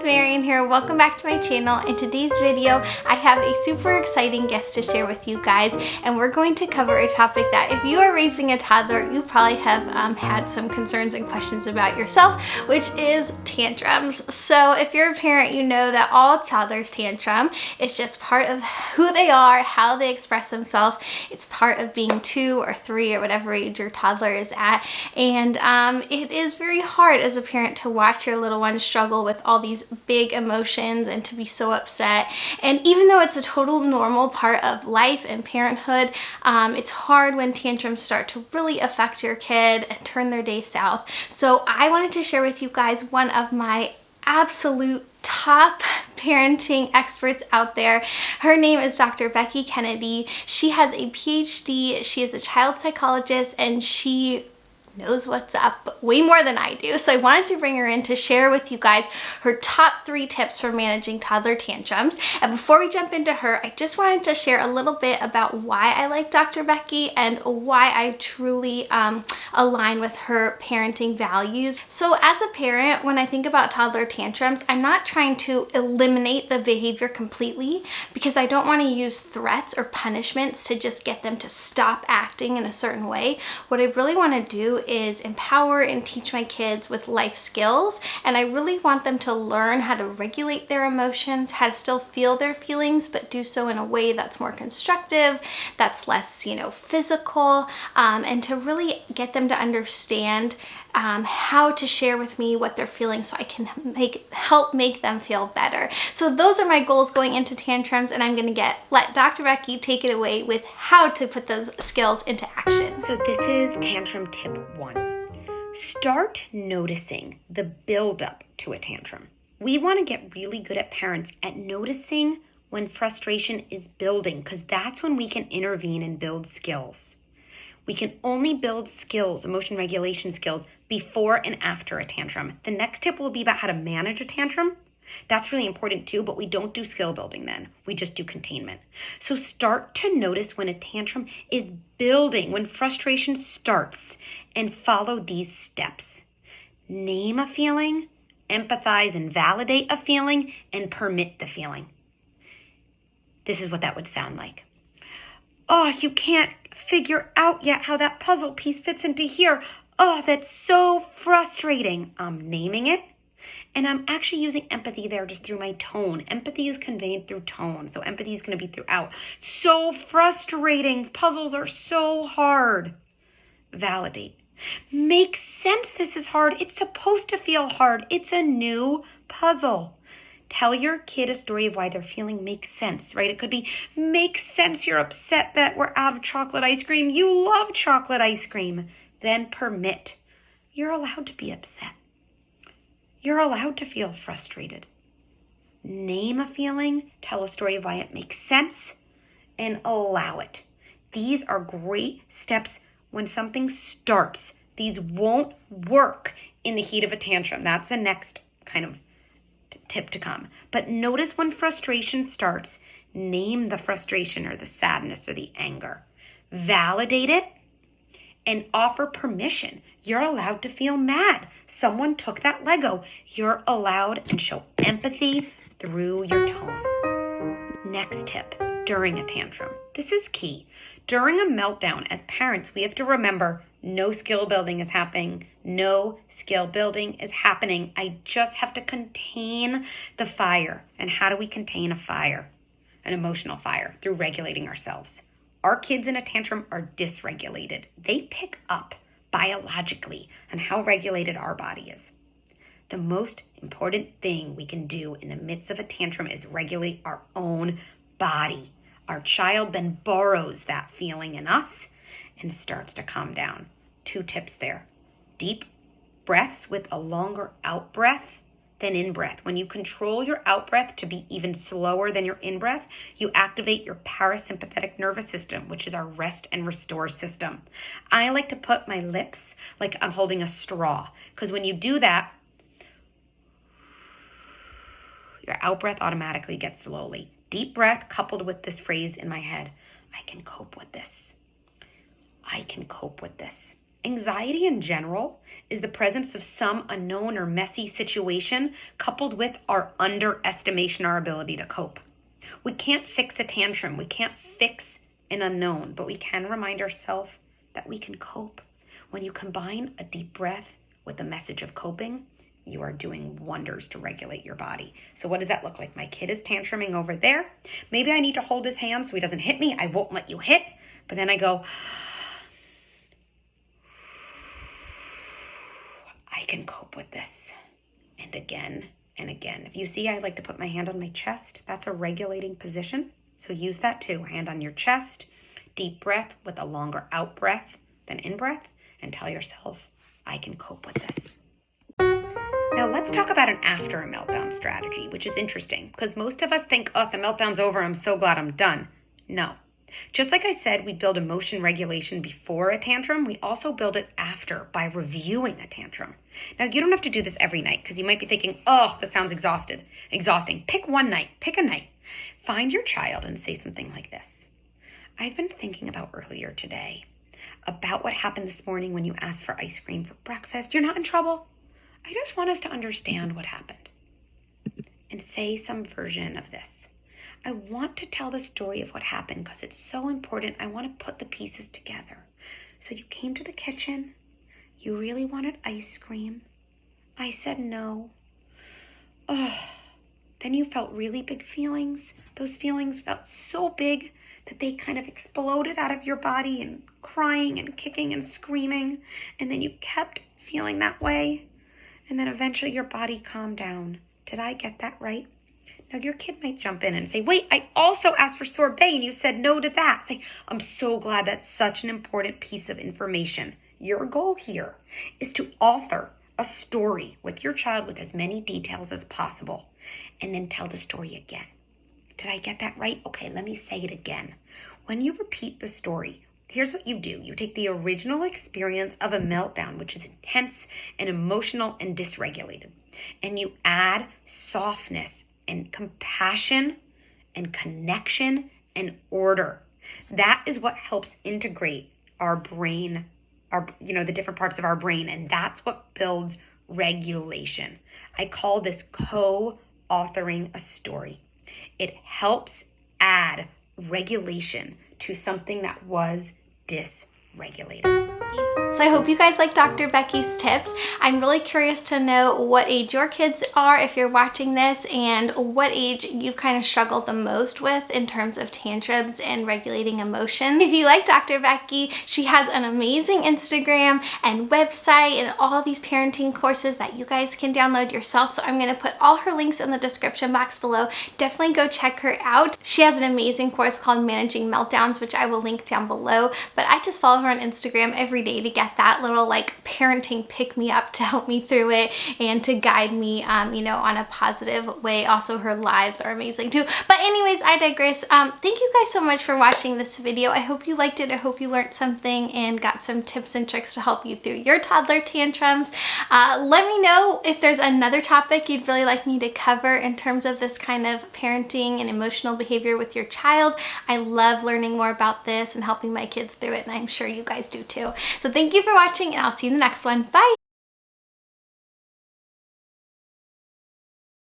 guys, Marian here. Welcome back to my channel. In today's video, I have a super exciting guest to share with you guys, and we're going to cover a topic that if you are raising a toddler, you probably have had some concerns and questions about yourself, which is tantrums. So if you're a parent, you know that all toddlers tantrum. It's just part of who they are, how they express themselves. It's part of being 2 or 3 or whatever age your toddler is at, and it is very hard as a parent to watch your little one struggle with all these big emotions and to be so upset. And even though it's a total normal part of life and parenthood, it's hard when tantrums start to really affect your kid and turn their day south. So I wanted to share with you guys one of my absolute top parenting experts out there. Her name is Dr. Becky Kennedy. She has a PhD. She is a child psychologist, and she knows what's up way more than I do. So I wanted to bring her in to share with you guys her top 3 tips for managing toddler tantrums. And before we jump into her, I just wanted to share a little bit about why I like Dr. Becky and why I truly align with her parenting values. So as a parent, when I think about toddler tantrums, I'm not trying to eliminate the behavior completely, because I don't want to use threats or punishments to just get them to stop acting in a certain way. What I really want to do is empower and teach my kids with life skills, and I really want them to learn how to regulate their emotions, how to still feel their feelings, but do so in a way that's more constructive, that's less, physical, and to really get them to understand how to share with me what they're feeling so I can help make them feel better. So those are my goals going into tantrums, and I'm going to let Dr. Becky take it away with how to put those skills into action. So this is tantrum tip 1. Start noticing the buildup to a tantrum. We want to get really good at parents at noticing when frustration is building, because that's when we can intervene and build skills. We can only build skills, emotion regulation skills, before and after a tantrum. The next tip will be about how to manage a tantrum. That's really important too, but we don't do skill building then. We just do containment. So start to notice when a tantrum is building, when frustration starts, and follow these steps. Name a feeling, empathize and validate a feeling, and permit the feeling. This is what that would sound like. Oh, you can't figure out yet how that puzzle piece fits into here. Oh, that's so frustrating. I'm naming it. And I'm actually using empathy there just through my tone. Empathy is conveyed through tone, so empathy is going to be throughout. So frustrating. Puzzles are so hard. Validate. Makes sense this is hard. It's supposed to feel hard. It's a new puzzle. Tell your kid a story of why their feeling makes sense, right? It could be, makes sense you're upset that we're out of chocolate ice cream. You love chocolate ice cream. Then permit. You're allowed to be upset. You're allowed to feel frustrated. Name a feeling, tell a story of why it makes sense, and allow it. These are great steps when something starts. These won't work in the heat of a tantrum. That's the next kind of tip to come. But notice when frustration starts, name the frustration or the sadness or the anger. Validate it and offer permission. You're allowed to feel mad. Someone took that Lego. You're allowed, and show empathy through your tone. Next tip, during a tantrum. This is key. During a meltdown, as parents, we have to remember no skill building is happening. No skill building is happening. I just have to contain the fire. And how do we contain a fire? An emotional fire, through regulating ourselves. Our kids in a tantrum are dysregulated. They pick up biologically on how regulated our body is. The most important thing we can do in the midst of a tantrum is regulate our own body. Our child then borrows that feeling in us and starts to calm down. 2 tips there. Deep breaths with a longer out breath than in breath. When you control your out breath to be even slower than your in breath, you activate your parasympathetic nervous system, which is our rest and restore system. I like to put my lips like I'm holding a straw, because when you do that, your out breath automatically gets slowly. Deep breath coupled with this phrase in my head, I can cope with this. I can cope with this. Anxiety in general is the presence of some unknown or messy situation coupled with our underestimation our ability to cope. We can't fix a tantrum. We can't fix an unknown, but we can remind ourselves that we can cope. When you combine a deep breath with a message of coping, you are doing wonders to regulate your body. So what does that look like? My kid is tantruming over there. Maybe I need to hold his hand so he doesn't hit me. I won't let you hit. But then I go, I can cope with this. And again and again. If you see, I like to put my hand on my chest. That's a regulating position. So use that too. Hand on your chest, deep breath with a longer out breath than in breath, and tell yourself, I can cope with this. Now let's talk about an after a meltdown strategy, which is interesting because most of us think, oh, the meltdown's over, I'm so glad I'm done. No. Just like I said, we build emotion regulation before a tantrum, we also build it after by reviewing a tantrum. Now, you don't have to do this every night because you might be thinking, oh, that sounds exhausting. Pick one night, pick a night. Find your child and say something like this. I've been thinking about earlier today about what happened this morning when you asked for ice cream for breakfast. You're not in trouble. I just want us to understand what happened. And say some version of this. I want to tell the story of what happened because it's so important. I want to put the pieces together. So you came to the kitchen. You really wanted ice cream. I said no. Oh, then you felt really big feelings. Those feelings felt so big that they kind of exploded out of your body and crying and kicking and screaming. And then you kept feeling that way. And then eventually your body calmed down. Did I get that right? Now your kid might jump in and say, wait, I also asked for sorbet and you said no to that. Say, I'm so glad that's such an important piece of information. Your goal here is to author a story with your child with as many details as possible and then tell the story again. Did I get that right? Okay, let me say it again. When you repeat the story, here's what you do. You take the original experience of a meltdown, which is intense and emotional and dysregulated, and you add softness and compassion and connection and order. That is what helps integrate our brain, the different parts of our brain, and that's what builds regulation. I call this co-authoring a story. It helps add regulation to something that was dysregulated. So I hope you guys like Dr. Becky's tips. I'm really curious to know what age your kids are if you're watching this and what age you've kind of struggled the most with in terms of tantrums and regulating emotion. If you like Dr. Becky, she has an amazing Instagram and website and all these parenting courses that you guys can download yourself. So I'm going to put all her links in the description box below. Definitely go check her out. She has an amazing course called Managing Meltdowns, which I will link down below. But I just follow her on Instagram every day to get that little like parenting pick-me-up to help me through it and to guide me on a positive way. Also, her lives are amazing too. But anyways, I digress. Thank you guys so much for watching this video. I hope you liked it. I hope you learned something and got some tips and tricks to help you through your toddler tantrums. Let me know if there's another topic you'd really like me to cover in terms of this kind of parenting and emotional behavior with your child. I love learning more about this and helping my kids through it, and I'm sure you guys do too. So thank you for watching, and I'll see you in the next one. Bye!